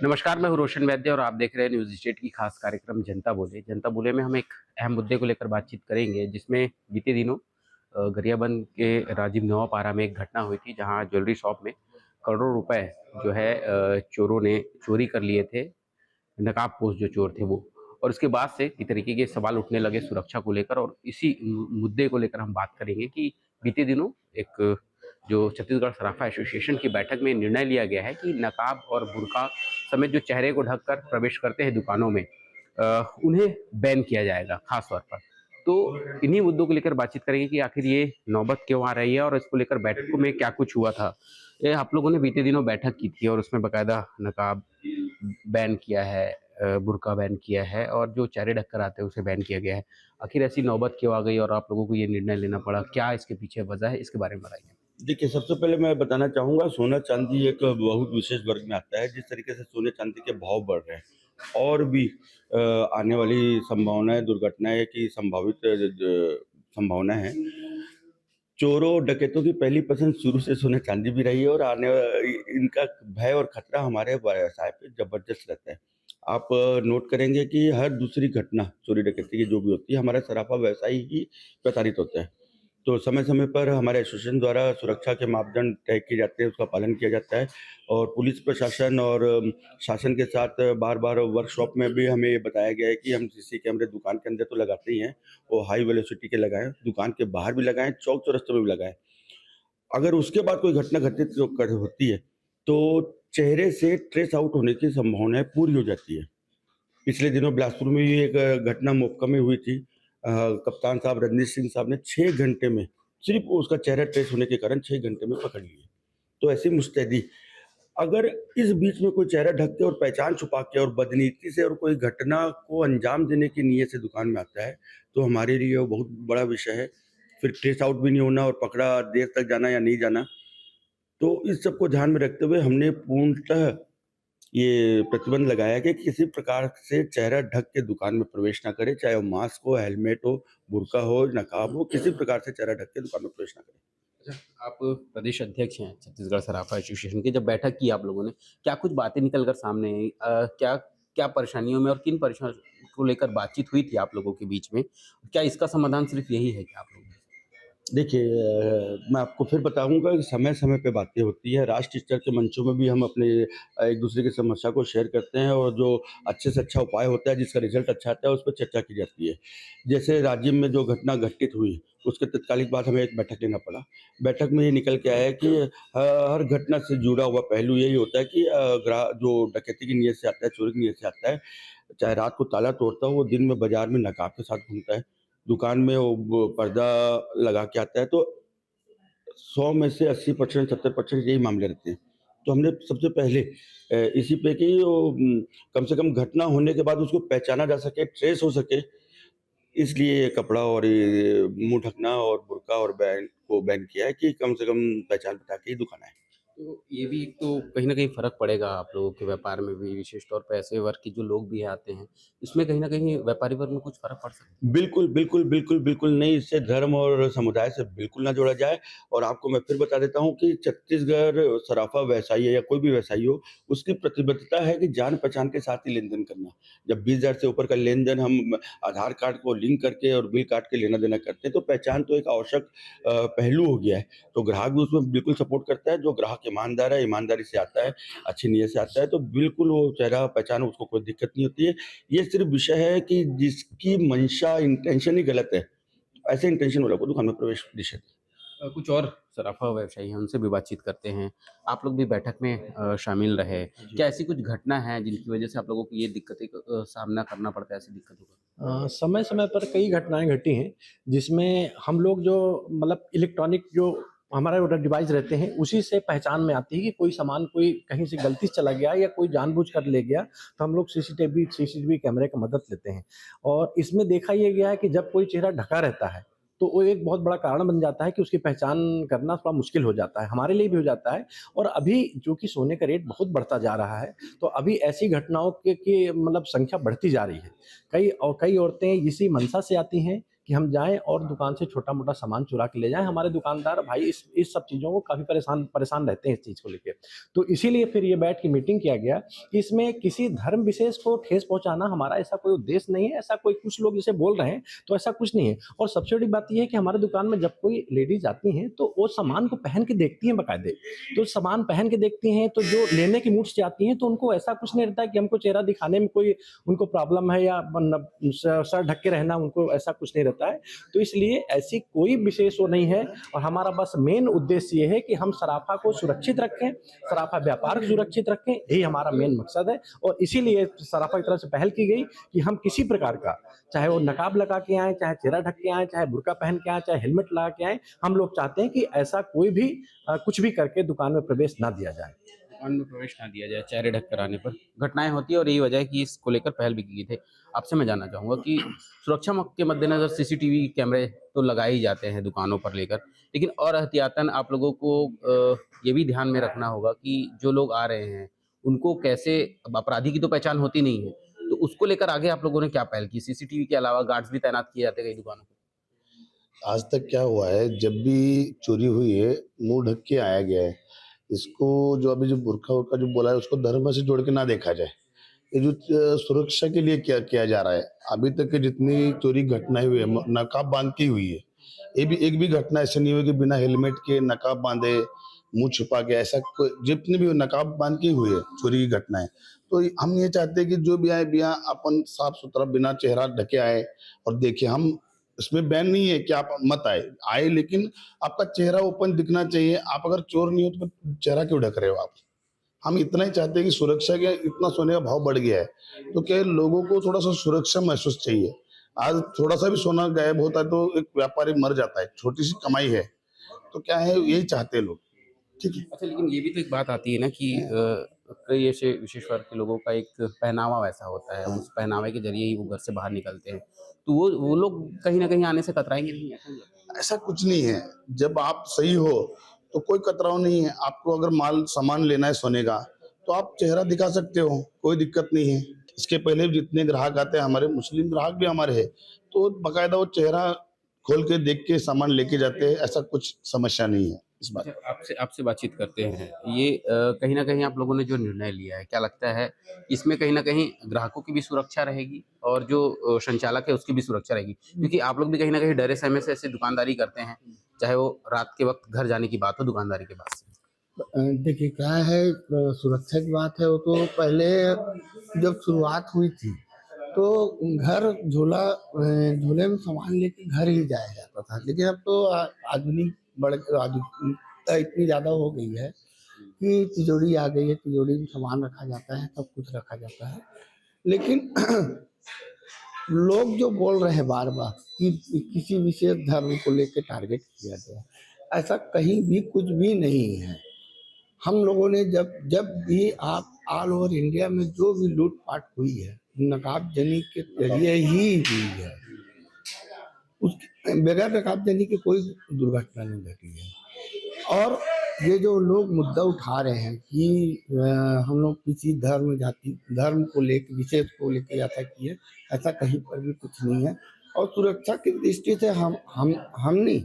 नमस्कार, मैं हूँ रोशन वैद्य और आप देख रहे हैं न्यूज़ स्टेट की खास कार्यक्रम जनता बोले। जनता बोले में हम एक अहम मुद्दे को लेकर बातचीत करेंगे, जिसमें बीते दिनों गरियाबंद के राजीव नवापारा में एक घटना हुई थी, जहाँ ज्वेलरी शॉप में करोड़ों रुपए जो है चोरों ने चोरी कर लिए थे, नकाबपोश जो चोर थे वो। और उसके बाद से इस तरीके के सवाल उठने लगे सुरक्षा को लेकर, और इसी मुद्दे को लेकर हम बात करेंगे कि बीते दिनों एक जो छत्तीसगढ़ सराफा एसोसिएशन की बैठक में निर्णय लिया गया है कि नकाब और बुर्का समेत जो चेहरे को ढककर प्रवेश करते हैं दुकानों में, उन्हें बैन किया जाएगा खास तौर पर। तो इन्हीं मुद्दों को लेकर बातचीत करेंगे कि आखिर ये नौबत क्यों आ रही है और इसको लेकर बैठकों में क्या कुछ हुआ था। ये आप लोगों ने बीते दिनों बैठक की थी और उसमें बकायदा नकाब बैन किया है, बुर्का बैन किया है और जो चेहरे ढककर आते हैं उसे बैन किया गया है। आखिर ऐसी नौबत क्यों आ गई और आप लोगों को ये निर्णय लेना पड़ा? क्या इसके पीछे वजह है? इसके बारे में बताइए। देखिए, सबसे पहले मैं बताना चाहूँगा सोना-चाँदी एक बहुत विशेष वर्ग में आता है, जिस तरीके से सोने-चाँदी के भाव बढ़ रहे हैं और भी आने वाली संभावनाएँ, दुर्घटनाएँ की संभावित संभावना है। चोरों, डकैतों की पहली पसंद शुरू से सोना-चाँदी भी रही है और इनका भय और खतरा हमारे व्यवसाय पे ज़बरदस्त रहता है। आप नोट करेंगे कि हर दूसरी घटना चोरी-डकैती की जो भी होती है, हमारा सराफा व्यवसायी ही प्रताड़ित होता है। तो समय-समय पर हमारे एसोसिएशन द्वारा सुरक्षा के मापदंड तय किए जाते हैं, उसका पालन किया जाता है और पुलिस प्रशासन और शासन के साथ बार-बार वर्कशॉप में भी हमें ये बताया गया है कि हम सीसी कैमरे दुकान के अंदर तो लगाते ही हैं, वो हाई वेलोसिटी के लगाएँ, दुकान के बाहर भी लगाएँ, चौक-चौरस्ते में भी लगाएँ। अगर उसके बाद कोई घटना घटित जो कर होती है, तो चेहरे से ट्रेस आउट होने की संभावनाएँ पूरी हो जाती है। पिछले दिनों बिलासपुर में भी एक घटना मौका में हुई थी। कप्तान साहब रजनीश सिंह साहब ने 6 घंटे में सिर्फ़ उसका चेहरा ट्रेस होने के कारण 6 घंटे में पकड़ लिए। तो ऐसी मुस्तैदी अगर इस बीच में कोई चेहरा ढक के और पहचान छुपा के और बदनीति से और कोई घटना को अंजाम देने की नीयत से दुकान में आता है, तो हमारे लिए वो बहुत बड़ा विषय है। फिर ट्रेस आउट भी नहीं होना और पकड़ा देर तक जाना या नहीं जाना। तो इस सब को ध्यान में रखते हुए हमने पूर्णतः ये प्रतिबंध लगाया है कि किसी प्रकार से चेहरा ढक के दुकान में प्रवेश ना करे, चाहे वो मास्क हो, हेलमेट हो, बुर्का हो, नकाब हो, किसी प्रकार से चेहरा ढक के दुकान में प्रवेश ना करें। अच्छा, आप प्रदेश अध्यक्ष हैं छत्तीसगढ़ सराफा एसोसिएशन के। जब बैठक की आप लोगों ने, क्या कुछ बातें निकल कर सामने आई? क्या क्या परेशानियों में और किन परेशानियों को लेकर बातचीत हुई थी आप लोगों के बीच में? क्या इसका समाधान सिर्फ़ यही है क्या आप लोगों के? देखिए मैं आपको फिर बताऊँगा कि समय-समय पे बातें होती हैं, राष्ट्र स्तर के मंचों में भी हम अपने एक-दूसरे की समस्या को शेयर करते हैं और जो अच्छे से अच्छा उपाय होता है, जिसका रिज़ल्ट अच्छा आता है, उस पे चर्चा की जाती है। जैसे राज्य में जो घटना घटित हुई, उसके तत्कालिक बाद हमें एक बैठक लेना पड़ा। बैठक में ये निकल के आया है कि हर घटना से जुड़ा हुआ पहलू यही होता है कि जो डकैती की नीयत से आता है, चोरी की नीयत से आता है, चाहे रात को ताला तोड़ता हो, वो दिन में बाज़ार में नकाब के साथ घूमता है। दुकान में वो पर्दा लगा के आता है, तो 100 में से 80% 70% यही मामले रहते हैं। तो हमने सबसे पहले इसी पे कि कम से कम घटना होने के बाद उसको पहचाना जा सके, ट्रेस हो सके, इसलिए ये कपड़ा और ये मुँह ढकना और बुर्का और बैन किया है कि कम से कम पहचान बता के ही दुकान आएँ। तो ये भी एक तो कहीं न कहीं फ़र्क पड़ेगा आप लोगों के व्यापार में भी, विशेष तौर पे ऐसे वर्ग के जो लोग भी आते हैं, इसमें कहीं न कहीं व्यापारी वर्ग में कुछ फ़र्क पड़ सकता है? बिल्कुल, बिल्कुल, बिल्कुल, बिल्कुल नहीं, इससे धर्म और समुदाय से बिल्कुल ना जोड़ा जाए और आपको मैं फिर बता देता हूँ कि छत्तीसगढ़ सराफा व्यवसायी है या कोई भी व्यवसायी हो, उसकी प्रतिबद्धता है कि जान-पहचान के साथ ही लेन-देन करना। जब 20,000 से ऊपर का लेन-देन हम आधार कार्ड को लिंक करके और बिल काट के लेना-देना करते हैं, तो पहचान तो एक आवश्यक पहलू हो गया है। तो ग्राहक भी उसमें बिल्कुल सपोर्ट करता है, जो ग्राहक ईमानदार है, ईमानदारी से आता है, अच्छी नीयत से आता है, तो बिल्कुल वो चेहरा पहचान उसको कोई दिक्कत नहीं होती है। ये सिर्फ़ विषय है कि जिसकी मंशा इंटेंशन ही गलत है, ऐसे इंटेंशन वालों को दुकान में प्रवेश निषेध है। कुछ और सराफा व्यवसायी हैं, उनसे भी बातचीत करते हैं। आप लोग भी बैठक में शामिल रहे। जी। क्या ऐसी कुछ घटना है जिनकी वजह से आप लोगों को ये दिक्कतों का सामना करना पड़ता है, ऐसी दिक्कतों का? समय-समय पर कई घटनाएँ घटी हैं, जिसमें हम लोग जो मतलब इलेक्ट्रॉनिक जो हमारे वो डिवाइस रहते हैं, उसी से पहचान में आती है कि कोई सामान कोई कहीं से गलती से चला गया या कोई जानबूझ कर ले गया, तो हम लोग सीसीटीवी कैमरे की मदद लेते हैं। और इसमें देखा ये गया है कि जब कोई चेहरा ढका रहता है, तो वो एक बहुत बड़ा कारण बन जाता है कि उसकी पहचान करना थोड़ा मुश्किल हो जाता है, हमारे लिए भी हो जाता है। और अभी चूँकि सोने का रेट बहुत बढ़ता जा रहा है, तो अभी ऐसी घटनाओं के की मतलब संख्या बढ़ती जा रही है। कई औरतें इसी मंशा से आती हैं कि हम जाएँ और दुकान से छोटा-मोटा सामान चुरा के ले जाएँ। हमारे दुकानदार भाई इस सब चीज़ों को काफ़ी परेशान परेशान रहते हैं इस चीज़ को लेके। तो इसीलिए फिर ये बैठ के मीटिंग किया गया कि इसमें किसी धर्म विशेष को ठेस पहुँचाना हमारा ऐसा कोई उद्देश्य नहीं है, ऐसा कोई कुछ लोग जैसे बोल रहे हैं, तो ऐसा कुछ नहीं है। और सबसे बड़ी बात ये है कि हमारे दुकान में जब कोई लेडीज़ आती हैं, तो वो सामान को पहन के देखती हैं बाकायदे। तो सामान पहन के देखती हैं, तो जो लेने की मूड से आती हैं, तो उनको ऐसा कुछ नहीं रहता है कि हमको चेहरा दिखाने में कोई उनको प्रॉब्लम है या सर ढक के रहना, उनको ऐसा कुछ नहीं रहता है। तो इसलिए ऐसी कोई विशेष वो नहीं है और हमारा बस मेन उद्देश्य ये है कि हम सराफा को सुरक्षित रखें, सराफा व्यापार को सुरक्षित रखें, यही हमारा मेन मकसद है। और इसीलिए सराफा की तरफ से पहल की गई कि हम किसी प्रकार का, चाहे वो नकाब लगा के आएँ, चाहे चेहरा ढक के आएँ, चाहे बुर्का पहन के आएँ, चाहे हेलमेट लगा के आएँ, हम लोग चाहते हैं कि ऐसा कोई भी कुछ भी करके दुकान में प्रवेश ना दिया जाए। दुकान में प्रवेश ना दिया जाए चेहरे ढक कर आने पर। घटनाएँ होती हैं और यही वजह है कि इसको लेकर पहल भी की गई थी। आपसे मैं जानना चाहूँगा कि सुरक्षा के मद्देनज़र सीसीटीवी कैमरे तो लगाए ही जाते हैं दुकानों पर लेकर, लेकिन और एहतियातन आप लोगों को ये भी ध्यान में रखना होगा कि जो लोग आ रहे हैं, उनको कैसे, अब अपराधी की तो पहचान होती नहीं है, तो उसको लेकर आगे आप लोगों ने क्या पहल की? सीसीटीवी के अलावा गार्ड्स भी तैनात किए जाते हैं कई दुकानों पे। आज तक क्या हुआ है, जब भी चोरी हुई है, मुँह ढक के आया गया है। इसको जो अभी जो बुर्का-वुर्का जो बोला है, उसको धर्म से जोड़ के ना देखा जाए। ये जो सुरक्षा के लिए क्या किया जा रहा है, अभी तक की जितनी चोरी घटनाएँ हुई है, म नकाब बाँध के ही हुई है। ये भी एक भी घटना ऐसी नहीं हुई कि बिना हेलमेट के, नकाब बाँधे, मुँह छुपा के, ऐसा कोई जितनी भी नकाब बाँध के ही हुई है चोरी की घटनाएँ। तो हम ये चाहते हैं कि जो भी आए बिया अपन साफ-सुथरा बिना चेहरा ढके आए और देखें। हम इसमें बैन नहीं है कि आप मत आए, आए लेकिन आपका चेहरा ओपन दिखना चाहिए। आप अगर चोर नहीं हो तो फिर चेहरा क्यों ढक रहे हो आप? हम इतना ही चाहते हैं कि सुरक्षा के इतना सोने का भाव बढ़ गया है, तो क्या है लोगों को थोड़ा-सा सुरक्षा महसूस चाहिए। आज थोड़ा-सा भी सोना गायब होता है तो एक व्यापारी मर जाता है, छोटी-सी कमाई है, तो क्या है यही चाहते हैं लोग, ठीक है? अच्छा, लेकिन ये भी तो एक बात आती है ना कि कई ऐसे विशेष वर्ग के लोगों का एक पहनावा वैसा होता है, हाँ। उस पहनावे के ज़रिए ही वो घर से बाहर निकलते हैं। तो वो लोग कहीं न कहीं आने से कतराएँगे नहीं, ऐसा नहीं लगता? ऐसा कुछ नहीं है, जब आप सही हो, तो कोई कतराव नहीं है। आपको अगर सामान लेना है सोने का, तो आप चेहरा दिखा सकते हो, कोई दिक्कत नहीं है। इसके पहले भी जितने ग्राहक आते हैं हमारे, मुस्लिम ग्राहक भी हमारे हैं, तो बाकायदा वो चेहरा खोल के देख के सामान लेके जाते हैं, ऐसा कुछ समस्या नहीं है इस बात। अच्छा, आपसे आपसे बातचीत करते हैं। ये कहीं न कहीं आप लोगों ने जो निर्णय लिया है, क्या लगता है इसमें कहीं न कहीं ग्राहकों की भी सुरक्षा रहेगी और जो संचालक है उसकी भी सुरक्षा रहेगी? क्योंकि आप लोग भी कहीं न कहीं डरे सहमे से ऐसे दुकानदारी करते हैं, चाहे वो रात के वक़्त घर जाने की बात हो दुकानदारी के बाद से। देखिए क्या है, सुरक्षा की बात है वो तो पहले जब शुरुआत हुई थी तो घर झूले में सामान लेके घर ही जाया जाता था, लेकिन अब तो आधुनिकता इतनी ज़्यादा हो गई है कि तिजोरी आ गई है, तिजोरी में सामान रखा जाता है, सब कुछ रखा जाता है। लेकिन लोग जो बोल रहे हैं बार-बार कि किसी विशेष धर्म को लेके टारगेट किया गया, ऐसा कहीं भी कुछ भी नहीं है। हम लोगों ने जब जब भी आप ऑल ओवर इंडिया में जो भी लूट-पाट हुई है, नकाबजनी के ज़रिए ही हुई है। उस बगैर नकाबजनी के कोई दुर्घटना नहीं घटी है। और ये जो लोग मुद्दा उठा रहे हैं कि हम लोग किसी धर्म को लेके, विशेष को लेके ऐसा किए, ऐसा कहीं पर भी कुछ नहीं है। और सुरक्षा की दृष्टि से हम नहीं,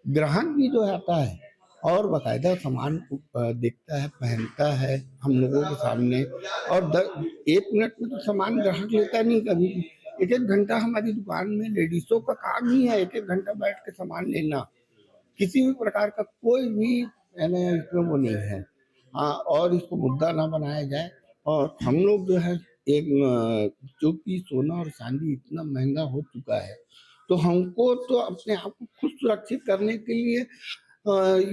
ग्राहक भी जो आता है और बाकायदा सामान को देखता है, पहनता है हम लोगों के सामने, और 1 मिनट में तो सामान ग्राहक लेता नहीं कभी भी। 1-1 घंटा हमारी दुकान में लेडीज़ों का काम ही है 1-1 घंटा बैठ के सामान लेना। किसी भी प्रकार का कोई भी यानी इसमें वो नहीं है। हाँ, और इसको मुद्दा ना बनाया जाए। और हम लोग जो है चूँकि सोना और चाँदी इतना महँगा हो चुका है, तो हमको तो अपने आप को खुद सुरक्षित करने के लिए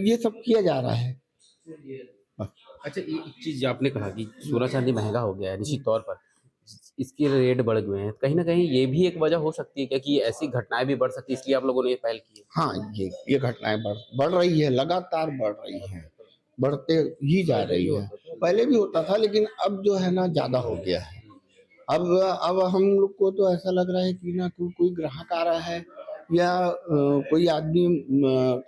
ये सब किया जा रहा है। बस। अच्छा, ये एक चीज़ आपने कहा कि सोना-चांदी महँगा हो गया है निश्चित तौर पर, इसके रेट बढ़ गए हैं। कहीं न कहीं ये भी एक वजह हो सकती है क्या कि ऐसी घटनाएँ भी बढ़ सकती है इसलिए आप लोगों ने ये पहल की है? हाँ, ये घटनाएँ बढ़ रही है, लगातार बढ़ रही हैं, बढ़ते ही जा रही है। पहले भी होता था लेकिन अब जो है ना ज़्यादा हो गया है। अब हम लोग को तो ऐसा लग रहा है कि ना कोई ग्राहक आ रहा है या कोई आदमी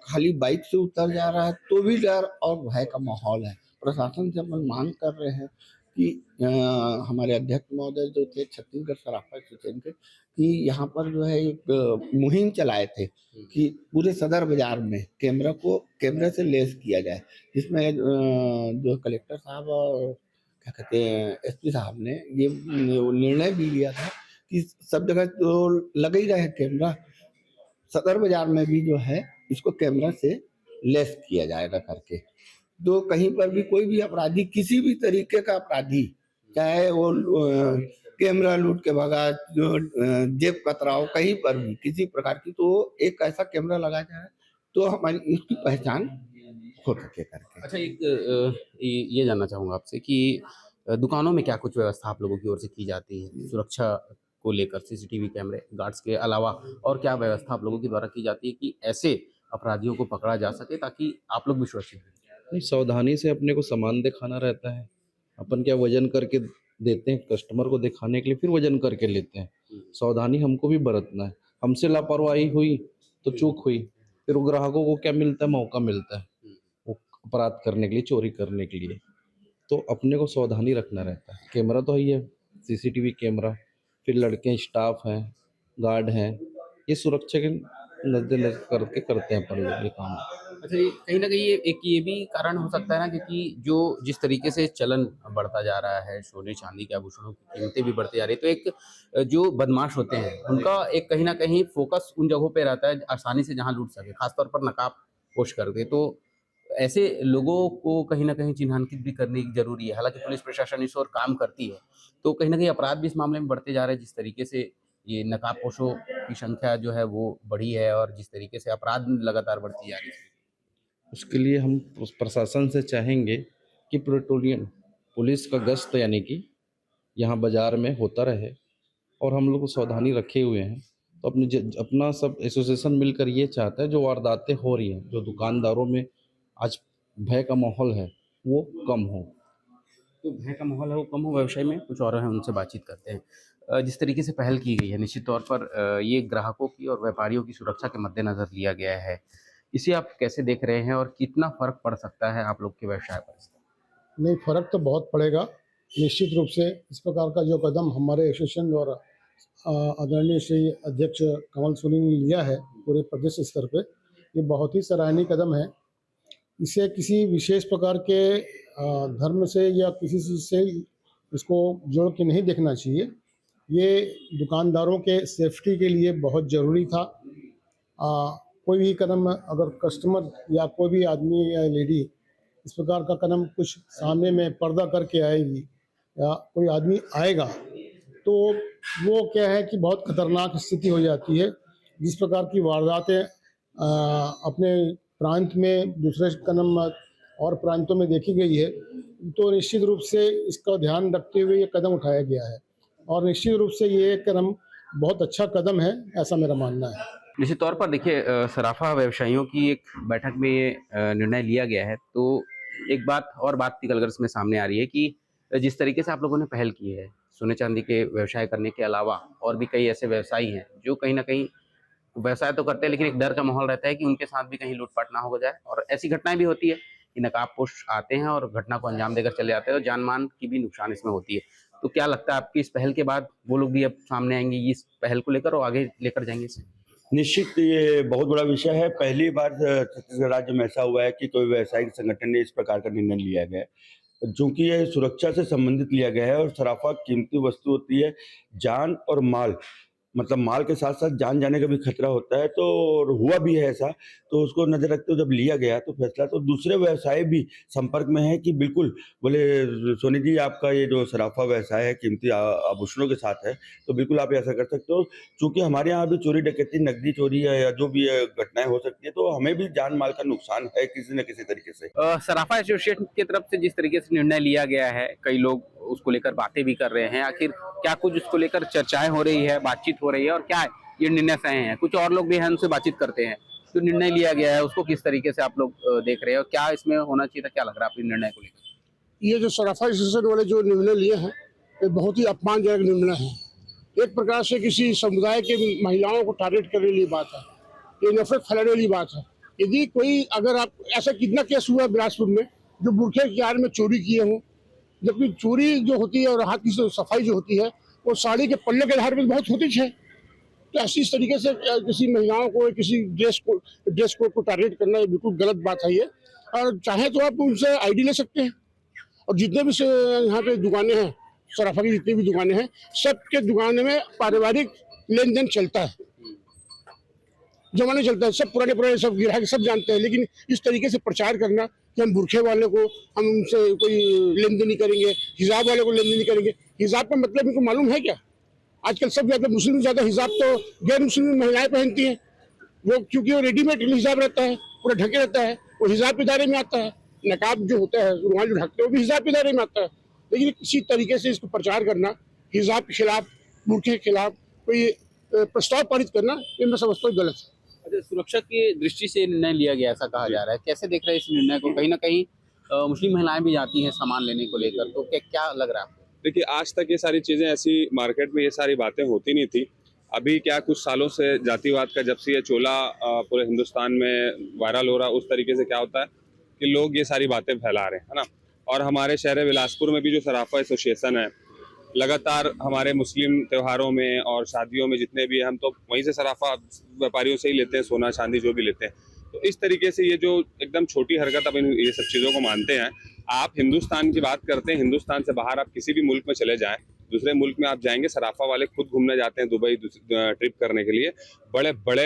खाली बाइक से उतर जा रहा है तो भी डर और भय का माहौल है। प्रशासन से अपन माँग कर रहे हैं कि हमारे अध्यक्ष महोदय जो थे छत्तीसगढ़ सराफा एसोसिएशन के, कि यहाँ पर जो है एक मुहिम चलाए थे कि पूरे सदर बाजार में कैमरे से लेस किया जाए, जिसमें जो कलेक्टर साहब और क्या कहते हैं एसपी साहब ने ये निर्णय भी लिया था कि सब जगह तो लगा ही रहे कैमरा, सदर बाजार में भी जो है इसको कैमरा से लेस किया जाएगा करके। तो कहीं पर भी कोई भी अपराधी, किसी भी तरीके का अपराधी, चाहे वो कैमरा लूट के भगा, जेब कतराओ, कहीं पर भी किसी प्रकार की, तो एक ऐसा कैमरा लगाया जाए तो हमारी इसकी पहचान हो सके करके। अच्छा, एक ये जानना चाहूँगा आपसे कि दुकानों में क्या कुछ व्यवस्था आप लोगों की ओर से की जाती है सुरक्षा को लेकर, सीसीटीवी कैमरे गार्ड्स के अलावा और क्या व्यवस्था आप लोगों के द्वारा की जाती है कि ऐसे अपराधियों को पकड़ा जा सके ताकि आप लोग भी सुरक्षित रहें? नहीं, सावधानी से अपने को सामान दिखाना रहता है। अपन क्या वजन करके देते हैं कस्टमर को दिखाने के लिए, फिर वजन करके लेते हैं। सावधानी हमको भी बरतना है। हमसे लापरवाही हुई तो चूक हुई, फिर वो ग्राहकों को क्या मिलता है, मौका मिलता है वो अपराध करने के लिए, चोरी करने के लिए। तो अपने को सावधानी रखना रहता है। कैमरा तो है ही है, सीसीटीवी कैमरा, फिर लड़के स्टाफ हैं, गार्ड हैं, ये सुरक्षा के नज़र करके करते हैं अपन लोग ये काम। अच्छा, ये कहीं न कहीं ये भी कारण हो सकता है ना, क्योंकि जो जिस तरीके से चलन बढ़ता जा रहा है, सोने-चांदी के आभूषणों की कीमतें भी बढ़ती जा रही है, तो एक जो बदमाश होते हैं, उनका एक कहीं न कहीं फ़ोकस उन जगहों पे रहता है आसानी से जहाँ लूट सके, ख़ास तौर पर नकाबपोश करके। तो ऐसे लोगों को कहीं न कहीं चिन्हांकित भी करने की ज़रूरी है। हालाँकि पुलिस प्रशासन इस ओर काम करती है, तो कहीं न कहीं अपराध भी इस मामले में बढ़ते जा रहे हैं, जिस तरीके से ये नकाबपोशों की संख्या जो है वो बढ़ी है और जिस तरीके से अपराध लगातार बढ़ती जा रही है। उसके लिए हम उस प्रशासन से चाहेंगे कि पेट्रोलियम पुलिस का गश्त यानी कि यहाँ बाज़ार में होता रहे, और हम लोग को सावधानी रखे हुए हैं। तो अपना सब एसोसिएशन मिलकर ये चाहता है, जो वारदातें हो रही हैं, जो दुकानदारों में आज भय का माहौल है, वो कम हो। तो भय का माहौल है वो कम हो, व्यवसाय में कुछ और है उनसे बातचीत करते हैं। जिस तरीके से पहल की गई है, निश्चित तौर पर ये ग्राहकों की और व्यापारियों की सुरक्षा के मद्देनज़र लिया गया है। इसे आप कैसे देख रहे हैं और कितना फ़र्क पड़ सकता है आप लोग के व्यवसाय पर इसका? नहीं, फ़र्क तो बहुत पड़ेगा। निश्चित रूप से इस प्रकार का जो कदम हमारे एसोसिएशन द्वारा आदरणीय श्री अध्यक्ष कमल सोनी ने लिया है पूरे प्रदेश स्तर पे, ये बहुत ही सराहनीय कदम है। इसे किसी विशेष प्रकार के धर्म से या किसी चीज़ से इसको जोड़ के नहीं देखना चाहिए। ये दुकानदारों के सेफ्टी के लिए बहुत ज़रूरी था। कोई भी कदम अगर कस्टमर या कोई भी आदमी या लेडी इस प्रकार का कदम कुछ सामने में पर्दा करके आएगी या कोई आदमी आएगा, तो वो क्या है कि बहुत खतरनाक स्थिति हो जाती है। जिस प्रकार की वारदातें अपने प्रांत में दूसरे कदम और प्रांतों में देखी गई है, तो निश्चित रूप से इसका ध्यान रखते हुए ये कदम उठाया गया है और निश्चित रूप से ये कदम बहुत अच्छा कदम है, ऐसा मेरा मानना है। निश्चित तौर पर देखिए, सराफा व्यवसायियों की एक बैठक में ये निर्णय लिया गया है। तो एक बात निकल कर इसमें सामने आ रही है कि जिस तरीके से आप लोगों ने पहल की है, सोने-चांदी के व्यवसाय करने के अलावा और भी कई ऐसे व्यवसायी हैं, जो कहीं न कहीं व्यवसाय तो करते हैं, लेकिन एक डर का माहौल रहता है कि उनके साथ भी कहीं लूट-पाट ना हो जाए, और ऐसी घटनाएँ भी होती है कि नकाबपोश आते हैं और घटना को अंजाम देकर चले जाते हैं और जान-माल की भी नुकसान इसमें होती है। तो क्या लगता है आपकी इस पहल के बाद वो लोग भी अब सामने आएँगे इस पहल को लेकर और आगे लेकर जाएँगे इसे? निश्चित ये बहुत बड़ा विषय है। पहली बार छत्तीसगढ़ राज्य में ऐसा हुआ है कि कोई व्यावसायिक संगठन ने इस प्रकार का निर्णय लिया गया है। चूँकि ये सुरक्षा से संबंधित लिया गया है और सराफा कीमती वस्तु होती है, जान और माल, मतलब माल के साथ-साथ जान जाने का भी खतरा होता है, तो और हुआ भी है ऐसा। तो उसको नज़र रखते हुए जब लिया गया तो फैसला, तो दूसरे व्यवसाय भी संपर्क में हैं कि बिल्कुल बोले, सोनी जी आपका ये जो सराफा व्यवसाय है कीमती आभूषणों के साथ है, तो बिल्कुल आप ऐसा कर सकते हो। चूँकि हमारे यहाँ भी चोरी डकैती, नकदी चोरी या जो भी घटनाएँ हो सकती है, तो हमें भी जान-माल का नुकसान है किसी न किसी तरीके से। सराफा एसोसिएशन की तरफ से जिस तरीके से निर्णय लिया गया है, कई लोग उसको लेकर बातें भी कर रहे हैं। आखिर क्या कुछ उसको लेकर चर्चाएँ हो रही है, बातचीत हो रही है और क्या ये निर्णय सही हैं? कुछ और लोग भी हैं, उनसे बातचीत करते हैं। जो निर्णय लिया गया है उसको किस तरीके से आप लोग देख रहे हैं और क्या इसमें होना चाहिए था? क्या लग रहा है आपके निर्णय को लेकर? ये जो सराफा एसोसिएशन वाले जो निर्णय लिए हैं, ये बहुत ही अपमानजनक निर्णय है। एक प्रकार से किसी समुदाय के महिलाओं को टारगेट करने वाली बात है, ये नफरत फैलाने वाली बात है। यदि कोई, अगर आप ऐसा कितना केस हुआ बिलासपुर में जो बुरखे की आड़ में चोरी किए हों, जबकि चोरी जो होती है और हाथ की सफाई जो होती है वो साड़ी के पल्ले के आधार पर बहुत होती है। तो ऐसी इस तरीके से किसी महिलाओं को किसी ड्रेस कोड को टारगेट करना ये बिल्कुल गलत बात है ये। और चाहे तो आप उनसे आईडी ले सकते हैं। और जितने भी यहाँ पे दुकानें हैं, सराफा की जितनी भी दुकानें हैं, सबके दुकान में पारिवारिक लेन देन चलता है, जमाने चलता है, सब पुराने सब ग्राहक सब जानते हैं। लेकिन इस तरीके से प्रचार करना कि हम बुरखे वाले को हम उनसे कोई लेन देन नहीं करेंगे, हिजाब वाले को लेन देन नहीं करेंगे। हिजाब का मतलब इनको मालूम है क्या? आजकल सब ज्यादा मुस्लिम ज्यादा हिजाब तो गैर मुस्लिम महिलाएं पहनती हैं। वो क्योंकि वो रेडीमेड हिजाब रहता है, पूरा ढके रहता है, वो हिजाब के दायरे में आता है। नकाब जो होता है, रुमाल जो ढकते हैं, वो भी हिजाब के दायरे में आता है। लेकिन किसी तरीके से इसको प्रचार करना, हिजाब के खिलाफ, बुरखे के खिलाफ कोई प्रस्ताव पारित करना, ये मैं समझता हूँ गलत है। अच्छा, सुरक्षा की दृष्टि से निर्णय लिया गया ऐसा कहा जा रहा है, कैसे देख रहे हैं इस निर्णय को? कहीं ना कहीं मुस्लिम महिलाएं भी जाती हैं सामान लेने को लेकर, तो क्या लग रहा है आपको? देखिए, आज तक ये सारी चीज़ें ऐसी मार्केट में ये सारी बातें होती नहीं थी। अभी क्या कुछ सालों से जातिवाद का जब से ये चोला पूरे हिंदुस्तान में वायरल हो रहा है, उस तरीके से क्या होता है कि लोग ये सारी बातें फैला रहे हैं, है ना। और हमारे शहर बिलासपुर में भी जो सराफा एसोसिएशन है, लगातार हमारे मुस्लिम त्योहारों में और शादियों में जितने भी, हम तो वहीं से सराफा व्यापारियों से ही लेते हैं, सोना चांदी जो भी लेते हैं। तो इस तरीके से ये जो एकदम छोटी हरकत अब ये सब चीज़ों को मानते हैं। आप हिंदुस्तान की बात करते हैं, हिंदुस्तान से बाहर आप किसी भी मुल्क में चले जाएं, दूसरे मुल्क में आप जाएंगे, सराफा वाले खुद घूमने जाते हैं दुबई ट्रिप करने के लिए। बड़े बड़े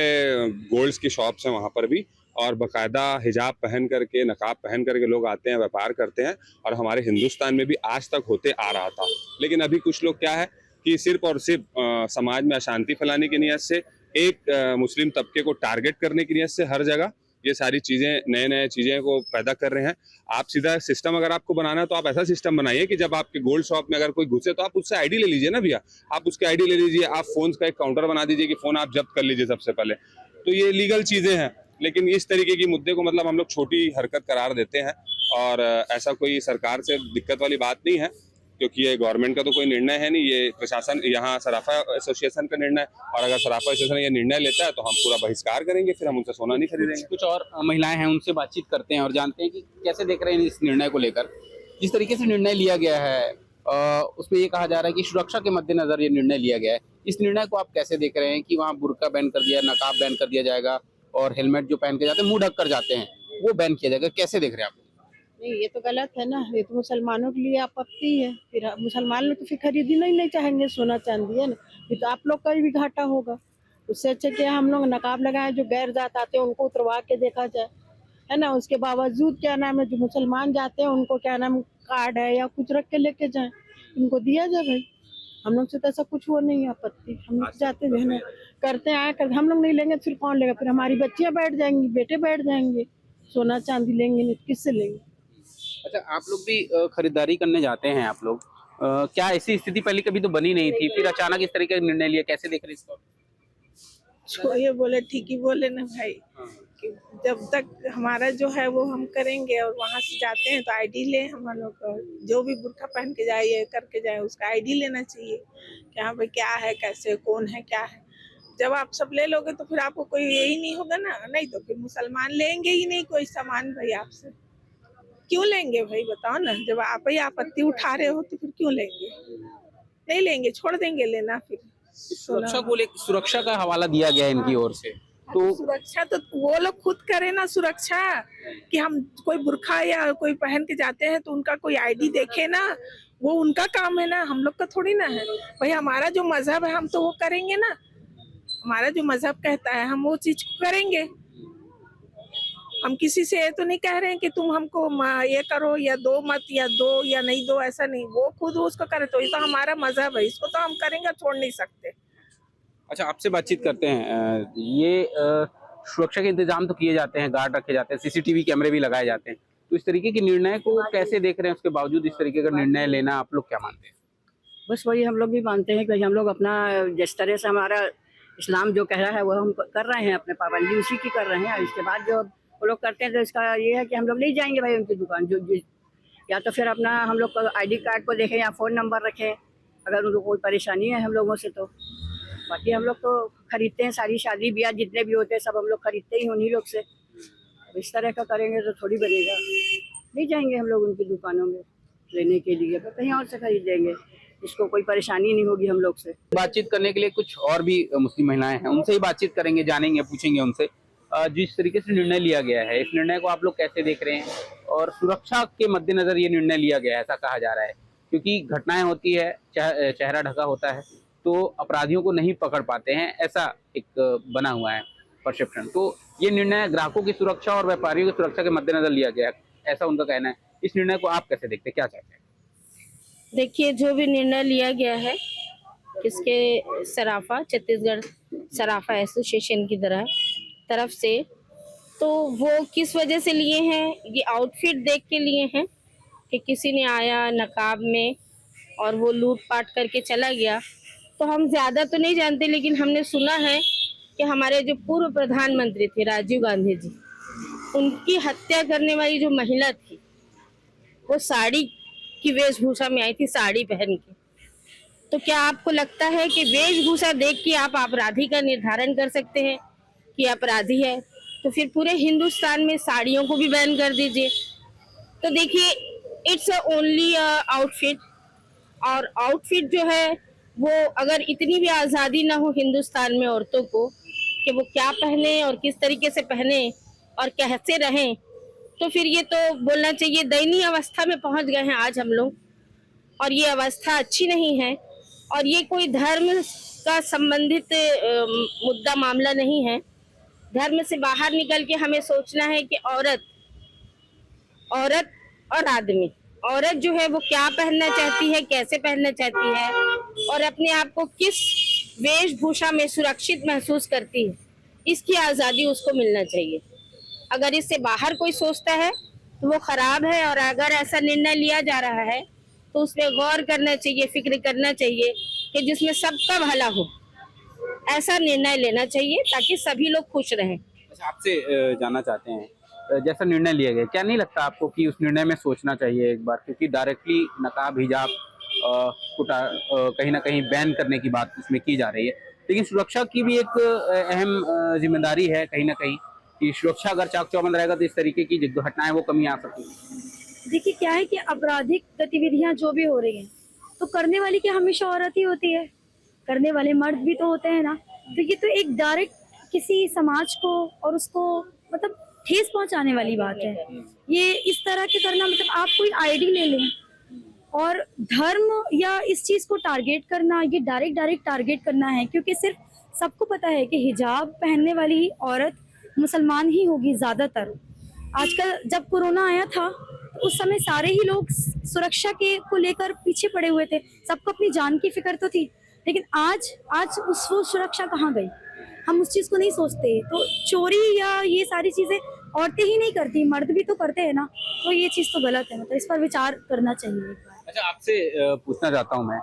गोल्ड्स की शॉप्स हैं वहाँ पर भी, और बाकायदा हिजाब पहन करके, नकाब पहन करके लोग आते हैं, व्यापार करते हैं। और हमारे हिंदुस्तान में भी आज तक होते आ रहा था। लेकिन अभी कुछ लोग क्या है कि सिर्फ और सिर्फ समाज में अशांति फैलाने की नीयत से, एक मुस्लिम तबके को टारगेट करने की नीयत से हर जगह ये सारी चीज़ें, नए चीज़ें को पैदा कर रहे हैं। आप सीधा सिस्टम अगर आपको बनाना है तो आप ऐसा सिस्टम बनाइए कि जब आपके गोल्ड शॉप में अगर कोई घुसे तो आप उससे आईडी ले लीजिए ना भैया, आप उसकी आईडी ले लीजिए। आप फोन का एक काउंटर बना दीजिए कि फ़ोन आप जब्त कर लीजिए सबसे पहले। तो ये लीगल चीज़ें हैं। लेकिन इस तरीके की मुद्दे को मतलब हम लोग छोटी हरकत करार देते हैं। और ऐसा कोई सरकार से दिक्कत वाली बात नहीं है, क्योंकि ये गवर्नमेंट का तो कोई निर्णय है नहीं, ये प्रशासन, यहाँ सराफा एसोसिएशन का निर्णय। और अगर सराफा एसोसिएशन ये निर्णय लेता है तो हम पूरा बहिष्कार करेंगे, फिर हम उनसे सोना नहीं खरीदेंगे। कुछ और महिलाएं हैं, उनसे बातचीत करते हैं और जानते हैं कि कैसे देख रहे हैं इस निर्णय को लेकर। जिस तरीके से निर्णय लिया गया है उसमें ये कहा जा रहा है कि सुरक्षा के मद्देनजर ये निर्णय लिया गया है। इस निर्णय को आप कैसे देख रहे हैं कि वहाँ बुर्का बैन कर दिया, नकाब बैन कर दिया जाएगा और हेलमेट जो पहन के जाते हैं, मुंह ढक कर जाते हैं, वो बैन किया जाएगा? कैसे देख रहे हैं आप? नहीं, ये तो गलत है ना। ये तो मुसलमानों के लिए आपत्ति है। फिर मुसलमान लोग तो फिर खरीदना ही नहीं चाहेंगे सोना चांदी, है ना। फिर तो आप लोग का भी घाटा होगा। उससे अच्छा क्या हम लोग नकाब लगाए, जो गैर जात आते हैं उनको उतरवा के देखा जाए, है ना। उसके बावजूद क्या नाम है, जो मुसलमान जाते हैं उनको क्या नाम कार्ड है या कुछ रख के लेके जाए, उनको दिया जाए भाई। हम लोग से तो ऐसा कुछ वो नहीं है आपत्ति। हम लोग जाते हैं ना, करते आए कर, हम लोग नहीं लेंगे फिर कौन लेगा? फिर हमारी बच्चियां बैठ जाएंगी, बेटे बैठ जाएंगे, सोना चांदी लेंगे नहीं, किससे लेंगे? अच्छा, आप लोग भी खरीदारी करने जाते हैं आप लोग, क्या ऐसी स्थिति पहले कभी तो बनी नहीं थी, फिर अचानक इस तरीके का निर्णय लिया, कैसे देख रहे हैं इसको? जो ये बोले ठीक ही बोले ना भाई, कि जब तक हमारा जो है वो हम करेंगे। और वहाँ से जाते हैं तो आईडी ले, हम लोग जो भी बुर्का पहन के जाए करके जाए उसका आईडी लेना चाहिए कि हाँ भाई क्या है, कैसे, कौन है, क्या है। जब आप सब ले लोगे तो फिर आपको कोई यही नहीं होगा ना। नहीं तो फिर मुसलमान लेंगे ही नहीं कोई सामान भाई आपसे। क्यों लेंगे भाई, बताओ ना। जब आप ही आपत्ति उठा रहे हो तो फिर क्यों लेंगे? नहीं लेंगे, छोड़ देंगे लेना। फिर सुरक्षा को लेकर, सुरक्षा का हवाला दिया गया इनकी ओर से, तो सुरक्षा तो वो लोग खुद करे ना सुरक्षा, कि हम कोई बुर्खा या कोई पहन के जाते हैं तो उनका कोई आईडी देखे ना, वो उनका काम है ना, हम लोग का थोड़ी ना है भाई। हमारा जो मजहब है हम तो वो करेंगे ना, हमारा जो मजहब कहता है हम वो चीज करेंगे। हम किसी से ये तो नहीं कह रहे हैं कि तुम हमको ये करो या दो मत, या दो या नहीं दो, ऐसा नहीं। वो खुद उसको करे, तो ये तो हमारा मजहब है, इसको तो हम करेंगे, छोड़ नहीं सकते। अच्छा, आपसे बातचीत करते हैं। ये सुरक्षा के इंतजाम तो किए जाते हैं, गार्ड रखे जाते हैं, सीसीटीवी कैमरे भी लगाए जाते हैं, तो इस तरीके के निर्णय को कैसे देख रहे हैं? उसके बावजूद इस तरीके का निर्णय लेना आप लोग क्या मानते हैं? बस वही हम लोग भी मानते हैं कि हम लोग अपना जिस तरह से हमारा इस्लाम जो कह रहा है वो हम कर रहे हैं, अपने पाबंदी उसी की कर रहे हैं। इसके बाद जो वो लोग करते हैं तो इसका ये है कि हम लोग नहीं जाएंगे भाई उनकी दुकान, जो या तो फिर अपना हम लोग आईडी कार्ड को देखें या फ़ोन नंबर रखें, अगर उनको कोई परेशानी है हम लोगों से। तो बाकी हम लोग तो खरीदते हैं, सारी शादी ब्याह जितने भी होते हैं सब हम लोग खरीदते ही उन्हीं लोग से। इस तरह का करेंगे तो थोड़ी बनेगा, नहीं जाएंगे हम लोग उनकी दुकानों में। लेने के लिए, तो कहीं और से खरीदेंगे, इसको कोई परेशानी नहीं होगी हम लोग से। बातचीत करने के लिए कुछ और भी मुस्लिम महिलाएं हैं, उनसे ही बातचीत करेंगे, जानेंगे, पूछेंगे उनसे जिस तरीके से निर्णय लिया गया है, इस निर्णय को आप लोग कैसे देख रहे हैं और सुरक्षा के मद्देनजर ये निर्णय लिया गया है ऐसा कहा जा रहा है, क्योंकि घटनाएं होती है, चेहरा ढका होता है तो अपराधियों को नहीं पकड़ पाते हैं, ऐसा एक बना हुआ है परसेप्शन। तो ये निर्णय ग्राहकों की सुरक्षा और व्यापारियों की सुरक्षा के मद्देनजर लिया गया है, ऐसा उनका कहना है। इस निर्णय को आप कैसे देखते हैं, क्या चाहते हैं? देखिए, जो भी निर्णय लिया गया है किसके सराफा छत्तीसगढ़ सराफा एसोसिएशन की तरफ से, तो वो किस वजह से लिए हैं, ये आउटफिट देख के लिए हैं कि किसी ने आया नकाब में और वो लूट पाट करके चला गया। तो हम ज़्यादा तो नहीं जानते, लेकिन हमने सुना है कि हमारे जो पूर्व प्रधानमंत्री थे राजीव गांधी जी, उनकी हत्या करने वाली जो महिला थी वो साड़ी की वेशभूषा में आई थी, साड़ी पहन के। तो क्या आपको लगता है कि वेशभूषा देख के आप अपराधी का निर्धारण कर सकते हैं कि अपराधी है? तो फिर पूरे हिंदुस्तान में साड़ियों को भी बैन कर दीजिए। तो देखिए, इट्स ओनली आउटफिट, और आउटफिट जो है वो अगर इतनी भी आज़ादी ना हो हिंदुस्तान में औरतों को कि वो क्या पहने और किस तरीके से पहने और कैसे रहें, तो फिर ये तो बोलना चाहिए दयनीय अवस्था में पहुंच गए हैं आज हम लोग, और ये अवस्था अच्छी नहीं है। और ये कोई धर्म का संबंधित मुद्दा मामला नहीं है। धर्म से बाहर निकल के हमें सोचना है कि औरत और आदमी, औरत जो है वो क्या पहनना चाहती है, कैसे पहनना चाहती है और अपने आप को किस वेशभूषा में सुरक्षित महसूस करती है, इसकी आज़ादी उसको मिलना चाहिए। अगर इससे बाहर कोई सोचता है तो वो खराब है, और अगर ऐसा निर्णय लिया जा रहा है तो उसमें गौर करना चाहिए, फिक्र करना चाहिए कि जिसमें सबका भला हो, ऐसा निर्णय लेना चाहिए ताकि सभी लोग खुश रहें। अच्छा, आपसे जानना चाहते हैं, जैसा निर्णय लिया गया, क्या नहीं लगता आपको कि उस निर्णय में सोचना चाहिए एक बार, क्योंकि डायरेक्टली नकाब हिजाब कहीं ना कहीं बैन करने की बात इसमें की जा रही है, लेकिन सुरक्षा की भी एक अहम जिम्मेदारी है कहीं ना कहीं कि सुरक्षा अगर चाक चौबंद रहेगा तो इस तरीके की जो घटनाएं वो कमी आ सकती है। देखिए, क्या है कि आपराधिक गतिविधियां जो भी हो रही हैं तो करने वाली क्या हमेशा औरत ही होती है, करने वाले मर्द भी तो होते हैं ना। तो ये तो एक डायरेक्ट किसी समाज को और उसको मतलब ठेस पहुंचाने वाली बात है। ये इस तरह के करना, मतलब आप कोई आईडी ले लें और धर्म या इस चीज को टारगेट करना, ये डायरेक्ट टारगेट करना है, क्योंकि सिर्फ सबको पता है कि हिजाब पहनने वाली औरत मुसलमान ही होगी ज्यादातर। आजकल जब कोरोना आया था तो उस समय सारे ही लोग सुरक्षा के को लेकर पीछे पड़े हुए थे, सबको अपनी जान की फिक्र तो थी, लेकिन आज वो सुरक्षा कहाँ गई, हम उस चीज को नहीं सोचते। तो चोरी या ये सारी चीजें औरतें ही नहीं करती, मर्द भी तो करते हैं ना, तो ये चीज तो गलत है, मतलब इस पर विचार करना चाहिए एक बार। अच्छा, आपसे पूछना चाहता हूँ मैं,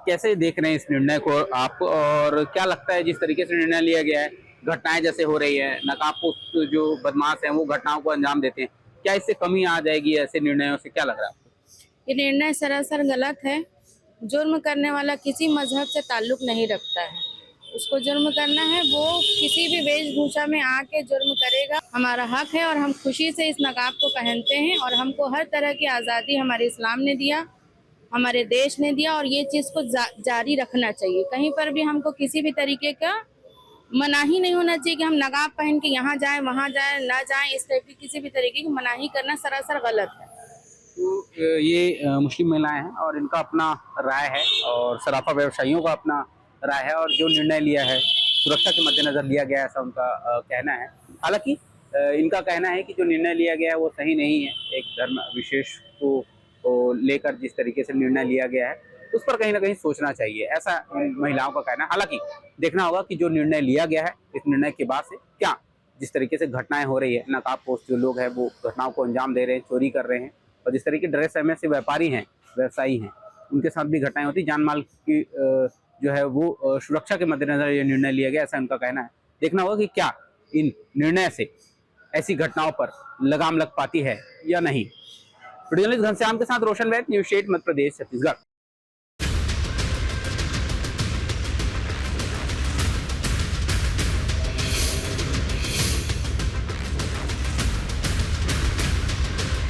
कैसे देख रहे हैं इस निर्णय को आप, और क्या लगता है जिस तरीके से निर्णय लिया गया है, घटनाएं जैसे हो रही है, नकाबपोश जो बदमाश हैं वो घटनाओं को अंजाम देते हैं, क्या इससे कमी आ जाएगी ऐसे निर्णयों से, क्या लग रहा है आपको? ये निर्णय सरासर गलत है। जुर्म करने वाला किसी मजहब से ताल्लुक नहीं रखता है, उसको जुर्म करना है वो किसी भी वेशभूषा में आके जुर्म करेगा। हमारा हक है और हम खुशी से इस नकाब को पहनते हैं, और हमको हर तरह की आज़ादी हमारे इस्लाम ने दिया, हमारे देश ने दिया, और ये चीज़ को जारी रखना चाहिए। कहीं पर भी हमको किसी भी तरीके का मनाही नहीं होना चाहिए कि हम नकाब पहन के यहाँ जाएं वहाँ जाएं ना जाएं, इस टाइप की किसी भी तरीके की मनाही करना सरासर गलत है। तो ये मुस्लिम महिलाएं हैं और इनका अपना राय है, और सराफा व्यवसायियों का अपना राय है, और जो निर्णय लिया है सुरक्षा के मद्देनजर लिया गया है ऐसा उनका कहना है। हालांकि इनका कहना है कि जो निर्णय लिया गया है वो सही नहीं है, एक धर्म विशेष को लेकर जिस तरीके से निर्णय लिया गया है उस पर कहीं ना कहीं सोचना चाहिए, ऐसा महिलाओं का कहना है। हालांकि देखना होगा कि जो निर्णय लिया गया है इस निर्णय के बाद से क्या जिस तरीके से घटनाएं हो रही है, नकाबपोश जो लोग हैं वो घटनाओं को अंजाम दे रहे हैं, चोरी कर रहे हैं, और जिस तरीके ड्रेस एम से व्यापारी हैं, व्यवसायी हैं, उनके साथ भी घटनाएं होती, जान माल की जो है वो सुरक्षा के मद्देनजर ये निर्णय लिया गया, ऐसा उनका कहना है। देखना होगा कि क्या इन निर्णय से ऐसी घटनाओं पर लगाम लग पाती है या नहीं। वीडियो जर्नलिस्ट घनश्याम के साथ रोशन वैद, न्यूज़ 8 मध्य प्रदेश, छत्तीसगढ़।